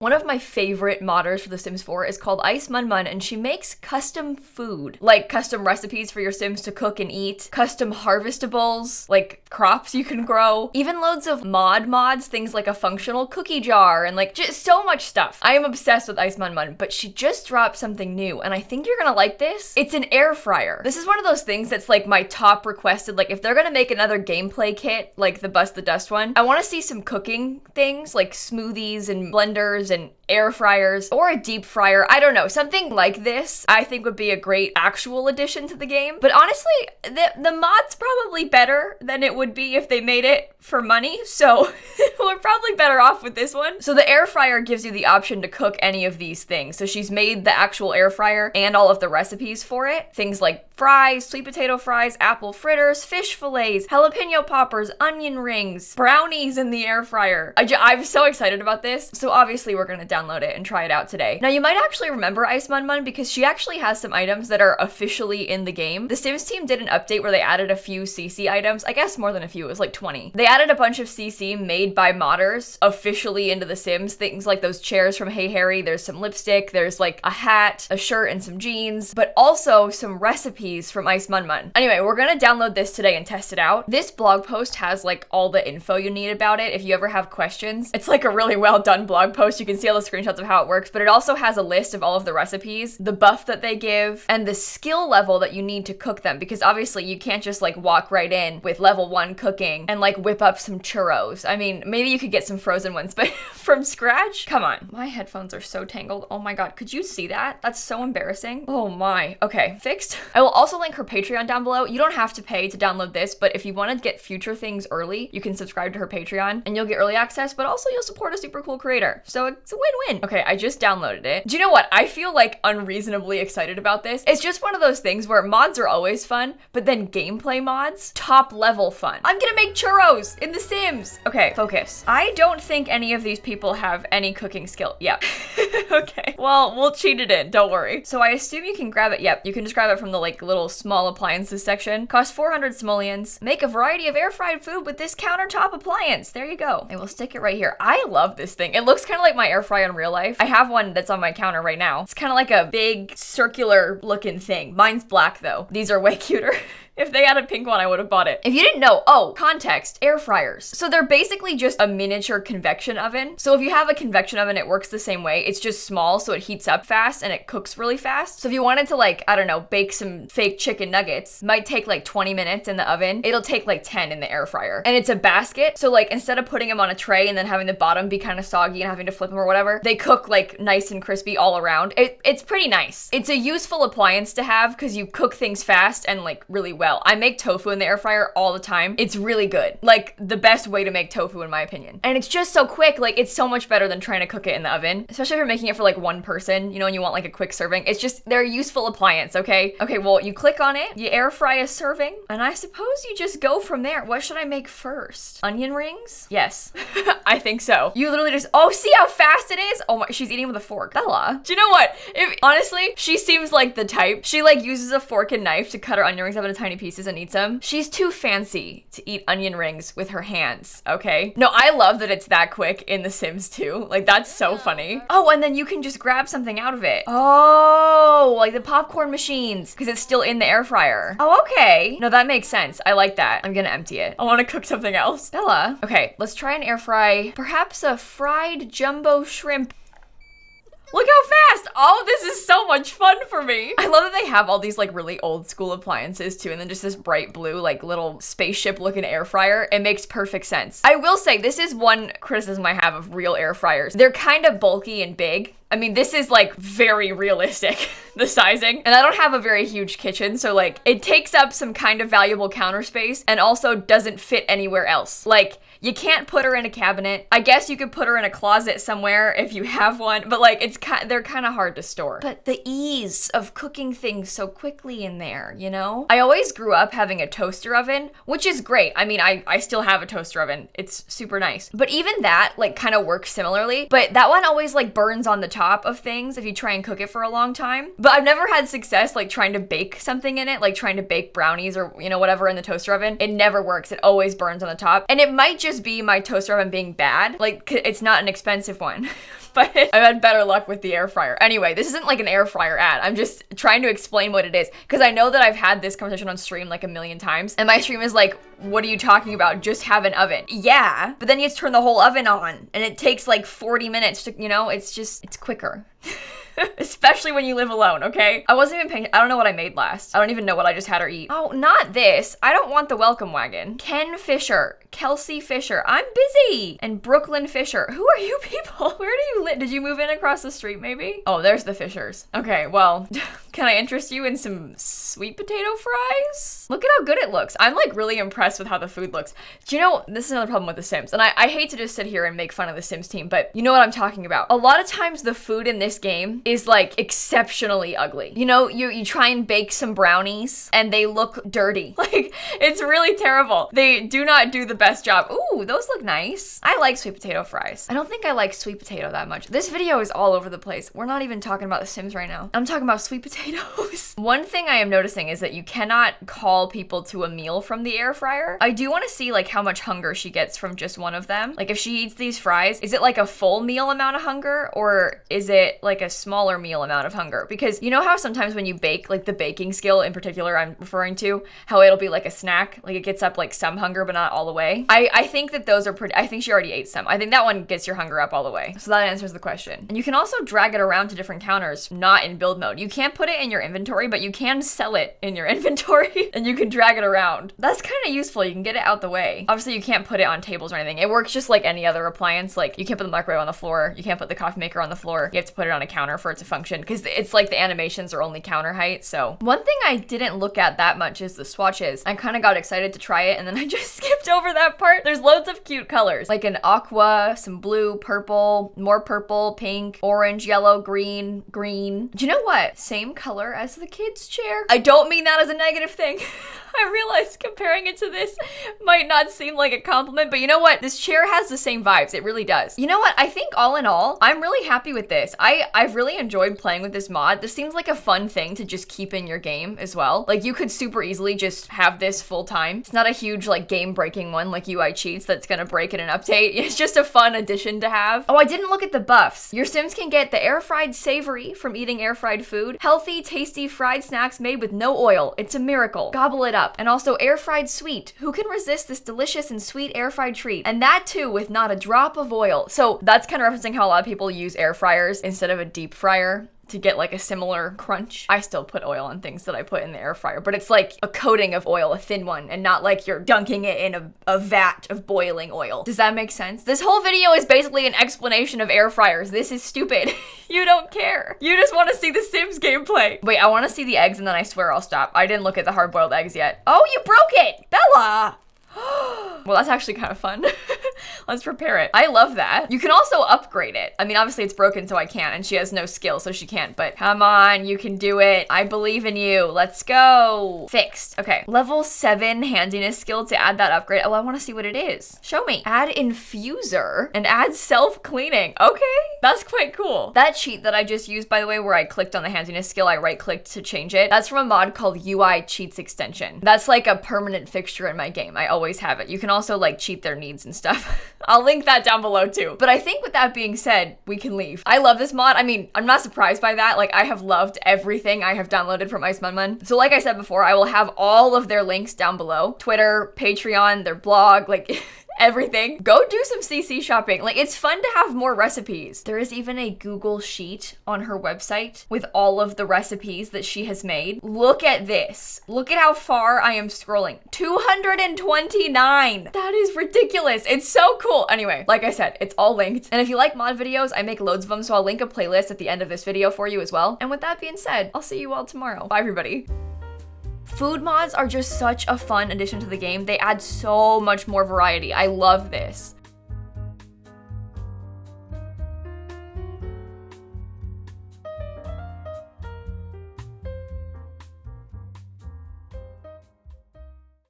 One of my favorite modders for The Sims 4 is called Ice Mun Mun, and she makes custom food, like custom recipes for your Sims to cook and eat, custom harvestables, like crops you can grow, even loads of mods, things like a functional cookie jar, and like just so much stuff. I am obsessed with Ice Mun Mun, but she just dropped something new, and I think you're gonna like this. It's an air fryer. This is one of those things that's like my top requested, like if they're gonna make another gameplay kit, like the Bust the Dust one, I wanna see some cooking things, like smoothies and blenders and air fryers, or a deep fryer. I don't know, something like this I think would be a great actual addition to the game. But honestly, the mod's probably better than it would be if they made it for money, so we're probably better off with this one. So the air fryer gives you the option to cook any of these things. So she's made the actual air fryer and all of the recipes for it. Things like fries, sweet potato fries, apple fritters, fish fillets, jalapeno poppers, onion rings, brownies in the air fryer. I'm so excited about this. So obviously we're gonna download it and try it out today. Now you might actually remember Ice Mun Mun because she actually has some items that are officially in the game. The Sims team did an update where they added a few CC items. I guess more than a few, it was like 20. They added a bunch of CC made by modders officially into The Sims. Things like those chairs from Hey Harry, there's some lipstick, there's like a hat, a shirt, and some jeans, but also some recipes from Ice Mun Mun. Anyway, we're gonna download this today and test it out. This blog post has like all the info you need about it if you ever have questions. It's like a really well done blog post. You can see all the screenshots of how it works, but it also has a list of all of the recipes, the buff that they give, and the skill level that you need to cook them, because obviously you can't just like walk right in with level 1 cooking and like whip up some churros. I mean, maybe you could get some frozen ones, but from scratch? Come on. My headphones are so tangled. Oh my god, could you see that? That's so embarrassing. Oh my. Okay, fixed. I will also link her Patreon down below. You don't have to pay to download this, but if you want to get future things early, you can subscribe to her Patreon and you'll get early access, but also you'll support a super cool creator. So it's a win-win. Okay, I just downloaded it. Do you know what? I feel like unreasonably excited about this. It's just one of those things where mods are always fun, but then gameplay mods, top level fun. I'm gonna make churros in The Sims. Okay, focus. I don't think any of these people have any cooking skill. Yep. Okay, well, we'll cheat it in, don't worry. So I assume you can grab it. Yep, you can just grab it from the like little small appliances section. Costs 400 simoleons. Make a variety of air fried food with this countertop appliance. There you go. And we'll stick it right here. I love this thing. It looks kind of like my air fryer in real life. I have one that's on my counter right now. It's kind of like a big circular looking thing. Mine's black though. These are way cuter. If they had a pink one, I would have bought it. If you didn't know, oh, context, air fryers. So they're basically just a miniature convection oven. So if you have a convection oven, it works the same way. It's just small, so it heats up fast and it cooks really fast. So if you wanted to like, I don't know, bake some fake chicken nuggets, might take like 20 minutes in the oven. It'll take like 10 in the air fryer. And it's a basket. So like instead of putting them on a tray and then having the bottom be kind of soggy and having to flip them or whatever, they cook like nice and crispy all around. It's pretty nice. It's a useful appliance to have because you cook things fast and like really well. I make tofu in the air fryer all the time. It's really good. Like the best way to make tofu in my opinion. And it's just so quick. Like it's so much better than trying to cook it in the oven, especially if you're making it for like one person, you know, and you want like a quick serving. It's just, they're a useful appliance, okay? Okay, well, you click on it, you air fry a serving, and I suppose you just go from there. What should I make first? Onion rings? Yes, I think so. You literally just, oh, see how fast it is? Oh my, she's eating with a fork. Bella, do you know what? Honestly, she seems like the type. She like uses a fork and knife to cut her onion rings up into tiny pieces and eats them. She's too fancy to eat onion rings with her hands, okay? No, I love that it's that quick in The Sims 2. Like, that's so funny. Oh, and then you can just grab something out of it. Oh, like the popcorn machines, because it's still in the air fryer. Oh, okay. No, that makes sense. I like that. I'm gonna empty it. I want to cook something else. Bella. Okay, let's try and air fry perhaps a fried jumbo shrimp. Look how fast! Oh, this is so much fun for me. I love that they have all these like really old school appliances too, and then just this bright blue like little spaceship looking air fryer. It makes perfect sense. I will say this is one criticism I have of real air fryers. They're kind of bulky and big. I mean, this is like very realistic, the sizing. And I don't have a very huge kitchen, so like it takes up some kind of valuable counter space and also doesn't fit anywhere else. Like, you can't put her in a cabinet. I guess you could put her in a closet somewhere if you have one, but like they're kind of hard to store. But the ease of cooking things so quickly in there, you know? I always grew up having a toaster oven, which is great. I mean, I still have a toaster oven. It's super nice. But even that like kind of works similarly, but that one always like burns on the top of things if you try and cook it for a long time. But I've never had success like trying to bake something in it, like trying to bake brownies or, you know, whatever in the toaster oven. It never works. It always burns on the top. And it might just be my toaster oven being bad. Like, it's not an expensive one. but I've had better luck with the air fryer. Anyway, this isn't like an air fryer ad. I'm just trying to explain what it is because I know that I've had this conversation on stream like a million times and my stream is like, what are you talking about? Just have an oven. Yeah, but then you have to turn the whole oven on and it takes like 40 minutes to, it's quicker. Especially when you live alone, okay? I wasn't even paying, I don't know what I made last. I don't even know what I just had her eat. Oh, not this. I don't want the welcome wagon. Ken Fisher, Kelsey Fisher, I'm busy. And Brooklyn Fisher. Who are you people? Where do you live? Did you move in across the street maybe? Oh, there's the Fishers. Okay, well, can I interest you in some sweet potato fries? Look at how good it looks. I'm like really impressed with how the food looks. Do you know, this is another problem with The Sims, and I hate to just sit here and make fun of The Sims team, but you know what I'm talking about. A lot of times the food in this game is like exceptionally ugly. You try and bake some brownies and they look dirty. Like, it's really terrible. They do not do the best job. Ooh, those look nice. I like sweet potato fries. I don't think I like sweet potato that much. This video is all over the place. We're not even talking about The Sims right now. I'm talking about sweet potatoes. One thing I am noticing is that you cannot call people to a meal from the air fryer. I do want to see like how much hunger she gets from just one of them. Like if she eats these fries, is it like a full meal amount of hunger or is it like a smaller meal amount of hunger? Because you know how sometimes when you bake, like the baking skill in particular I'm referring to, how it'll be like a snack, like it gets up like some hunger but not all the way. I think that those are pretty, I think she already ate some. I think that one gets your hunger up all the way. So that answers the question. And you can also drag it around to different counters, not in build mode. You can't put it in your inventory, but you can sell it in your inventory and you can drag it around. That's kind of useful. You can get it out the way. Obviously you can't put it on tables or anything. It works just like any other appliance. Like you can't put the microwave on the floor. You can't put the coffee maker on the floor. You have to put it on a counter for it to function because it's like the animations are only counter height. So one thing I didn't look at that much is the swatches. I kind of got excited to try it and then I just skipped over that part. There's loads of cute colors like an aqua, some blue, purple, more purple, pink, orange, yellow, green. Do you know what? Same color as the kids' chair. I don't mean that as a negative thing. I realized comparing it to this might not seem like a compliment, but you know what? This chair has the same vibes. It really does. You know what? I think all in all, I'm really happy with this. I've really enjoyed playing with this mod. This seems like a fun thing to just keep in your game as well. Like you could super easily just have this full time. It's not a huge like game breaking one like UI cheats that's gonna break in an update. It's just a fun addition to have. Oh, I didn't look at the buffs. Your Sims can get the air fried savory from eating air fried food, healthy, tasty fried snacks made with no oil. It's a miracle. Gobble it up. And also air fried sweet. Who can resist this delicious and sweet air fried treat? And that too with not a drop of oil. So that's kind of referencing how a lot of people use air fryers instead of a deep fryer to get like a similar crunch. I still put oil on things that I put in the air fryer, but it's like a coating of oil, a thin one, and not like you're dunking it in a vat of boiling oil. Does that make sense? This whole video is basically an explanation of air fryers. This is stupid. You don't care. You just want to see the Sims gameplay. Wait, I want to see the eggs and then I swear I'll stop. I didn't look at the hard-boiled eggs yet. Oh, you broke it! Bella! Well, that's actually kind of fun. Let's prepare it. I love that. You can also upgrade it. I mean, obviously it's broken, so I can't, and she has no skill, so she can't, but come on, you can do it. I believe in you. Let's go. Fixed. Okay. Level 7 handiness skill to add that upgrade. Oh, I want to see what it is. Show me. Add infuser and add self-cleaning. Okay. That's quite cool. That cheat that I just used, by the way, where I clicked on the handiness skill, I right-clicked to change it. That's from a mod called UI Cheats Extension. That's like a permanent fixture in my game. I always have it. You can also like cheat their needs and stuff. I'll link that down below too. But I think with that being said, we can leave. I love this mod. I mean, I'm not surprised by that. Like I have loved everything I have downloaded from Ice Mun Mun. So like I said before, I will have all of their links down below. Twitter, Patreon, their blog, like everything. Go do some CC shopping. Like it's fun to have more recipes. There is even a Google sheet on her website with all of the recipes that she has made. Look at this. Look at how far I am scrolling. 229. That is ridiculous. It's so cool. Anyway, like I said, it's all linked. And if you like mod videos, I make loads of them. So I'll link a playlist at the end of this video for you as well. And with that being said, I'll see you all tomorrow. Bye everybody. Food mods are just such a fun addition to the game. They add so much more variety. I love this.